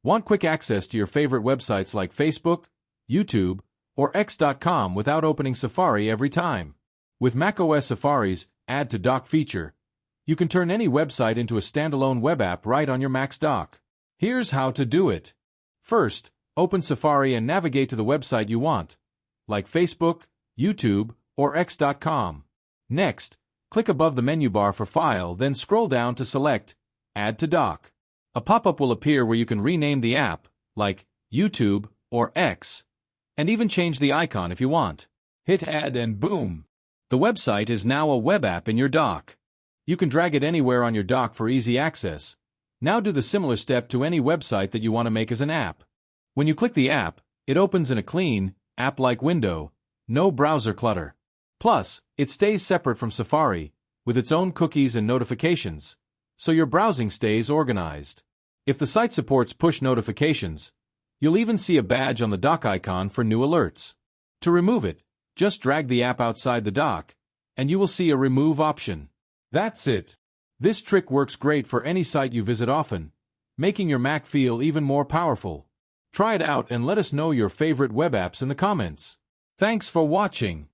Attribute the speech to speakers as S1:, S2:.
S1: Want quick access to your favorite websites like Facebook, YouTube, or X.com without opening Safari every time? With macOS Safari's Add to Dock feature, you can turn any website into a standalone web app right on your Mac's dock. Here's how to do it. First, open Safari and navigate to the website you want, like Facebook, YouTube, or X.com. Next, click above the menu bar for File, then scroll down to select Add to Dock. A pop-up will appear where you can rename the app, like YouTube or X, and even change the icon if you want. Hit Add and boom! The website is now a web app in your dock. You can drag it anywhere on your dock for easy access. Now do the similar step to any website that you want to make as an app. When you click the app, it opens in a clean, app-like window, no browser clutter. Plus, it stays separate from Safari, with its own cookies and notifications, so your browsing stays organized. If the site supports push notifications, you'll even see a badge on the dock icon for new alerts. To remove it, just drag the app outside the dock, and you will see a remove option. That's it. This trick works great for any site you visit often, making your Mac feel even more powerful. Try it out and let us know your favorite web apps in the comments. Thanks for watching.